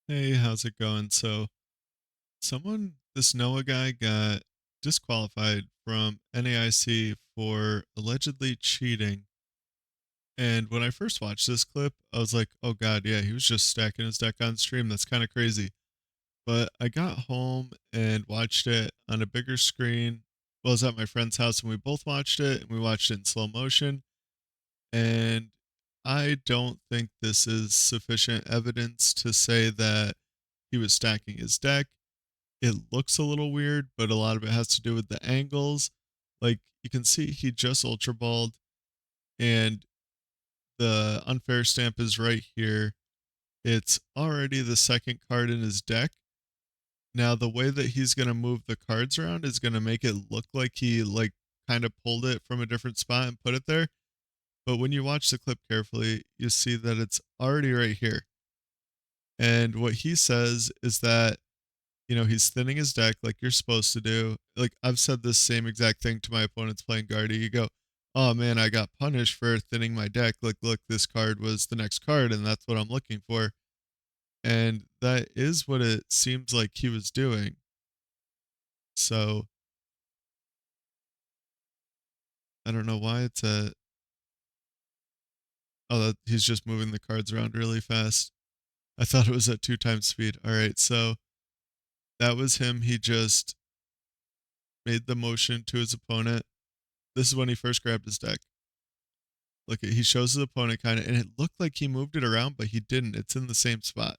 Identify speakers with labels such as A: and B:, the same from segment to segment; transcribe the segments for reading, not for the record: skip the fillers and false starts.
A: Hey, how's it going? This Noah guy got disqualified from NAIC for allegedly cheating. And when I first watched this clip, I was like, oh God, yeah, he was just stacking his deck on stream. That's kind of crazy. But I got home and watched it on a bigger screen. Well, I was at my friend's house and we both watched it and we watched it in slow motion. And I don't think this is sufficient evidence to say that he was stacking his deck. It looks a little weird, but a lot of it has to do with the angles. Like you can see he just ultra balled and the unfair stamp is right here. It's already the second card in his deck. Now the way that he's going to move the cards around is going to make it look like he kind of pulled it from a different spot and put it there. But when you watch the clip carefully, you see that it's already right here. And what he says is that he's thinning his deck like you're supposed to do. Like I've said this same exact thing to my opponents playing Guardy. You go, oh man, I got punished for thinning my deck. Like, look, this card was the next card, and that's what I'm looking for. And that is what it seems like he was doing. So I don't know why it's a. Oh, he's just moving the cards around really fast. I thought it was at 2 times speed. All right, so that was him. He just made the motion to his opponent. This is when he first grabbed his deck. Look, he shows his opponent kind of, and it looked like he moved it around, but he didn't. It's in the same spot.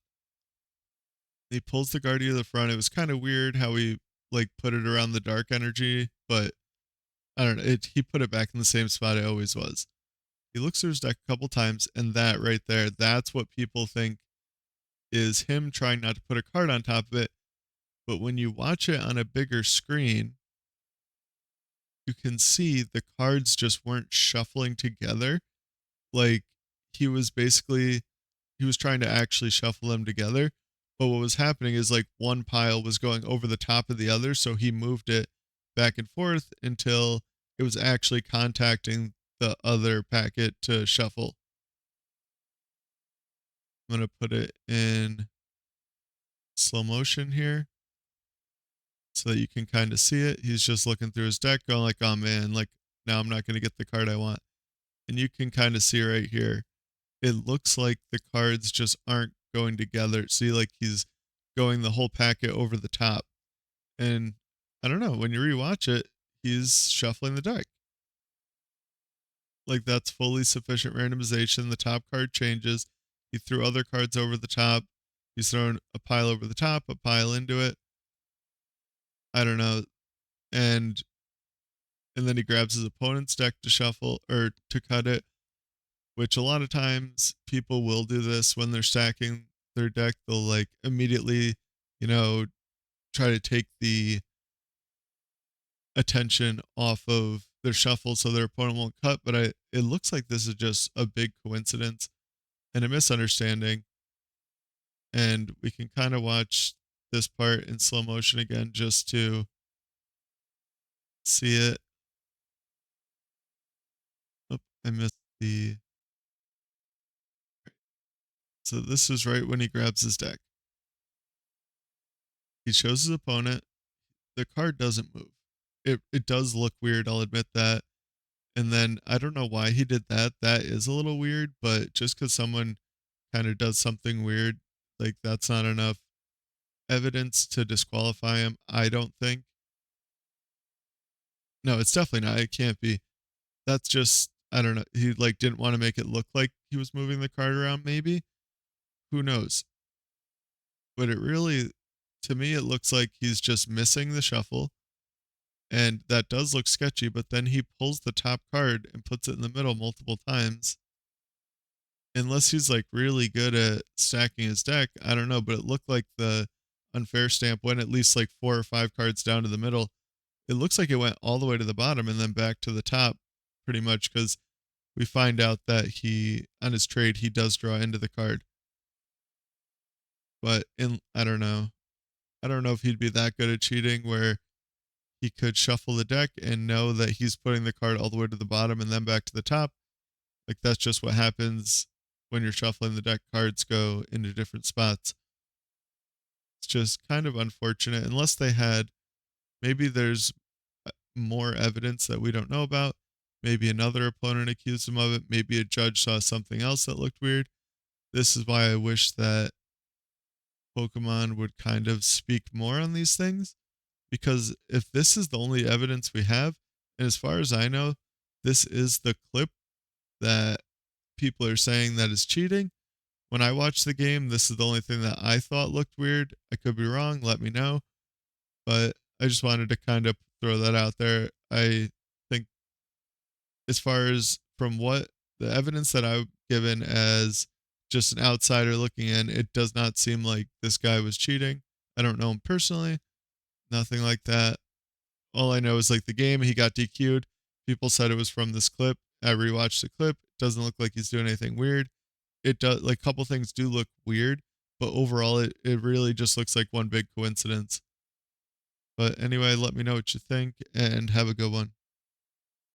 A: He pulls the Guardian to the front. It was kind of weird how he put it around the dark energy, but I don't know. He put it back in the same spot it always was. He looks through his deck a couple times, and that right there, that's what people think is him trying not to put a card on top of it. But when you watch it on a bigger screen, you can see the cards just weren't shuffling together. Like he was basically he was trying to actually shuffle them together. But what was happening is one pile was going over the top of the other, so he moved it back and forth until it was actually contacting the other packet to shuffle. I'm gonna put it in slow motion here so that you can kind of see it. He's just looking through his deck, going like, "Oh man, like now I'm not gonna get the card I want." And you can kind of see right here it looks like the cards just aren't going together. See, like he's going the whole packet over the top. And I don't know, when you rewatch it, he's shuffling the deck. Like that's fully sufficient randomization. The top card changes. He threw other cards over the top. He's thrown a pile over the top, a pile into it. I don't know. And and then he grabs his opponent's deck to shuffle or to cut it, which a lot of times people will do this when they're stacking their deck. They'll immediately, you know, try to take the attention off of their shuffle so their opponent won't cut. But it looks like this is just a big coincidence and a misunderstanding. And we can kind of watch this part in slow motion again just to see it. Oh, I missed the. So this is right when he grabs his deck. He shows his opponent. The card doesn't move. It does look weird, I'll admit that. And then I don't know why he did that. That is a little weird, but just because someone kind of does something weird, that's not enough evidence to disqualify him, I don't think. No, it's definitely not. It can't be. That's just I don't know. He didn't want to make it look like he was moving the card around, maybe. Who knows? But it really to me it looks like he's just missing the shuffle. And that does look sketchy, but then he pulls the top card and puts it in the middle multiple times. Unless he's really good at stacking his deck, I don't know, but it looked like the unfair stamp went at least 4 or 5 cards down to the middle. It looks like it went all the way to the bottom and then back to the top pretty much because we find out that he on his trade he does draw into the card. But in I don't know. I don't know if he'd be that good at cheating where he could shuffle the deck and know that he's putting the card all the way to the bottom and then back to the top. Like that's just what happens when you're shuffling the deck. Cards go into different spots. it's just kind of unfortunate unless they had maybe there's more evidence that we don't know about. Maybe another opponent accused him of it. Maybe a judge saw something else that looked weird. This is why I wish that Pokemon would kind of speak more on these things. Because if this is the only evidence we have, and as far as I know, this is the clip that people are saying that is cheating. When I watched the game, this is the only thing that I thought looked weird. I could be wrong, let me know. But I just wanted to kind of throw that out there. I think, as far as from what the evidence that I've given as just an outsider looking in, it does not seem like this guy was cheating. I don't know him personally, nothing like that. All I know is like the game, he got DQ'd. People said it was from this clip. I rewatched the clip. It doesn't look like he's doing anything weird. It does, like, a couple things do look weird, but overall it really just looks like one big coincidence. But anyway, let me know what you think and have a good one.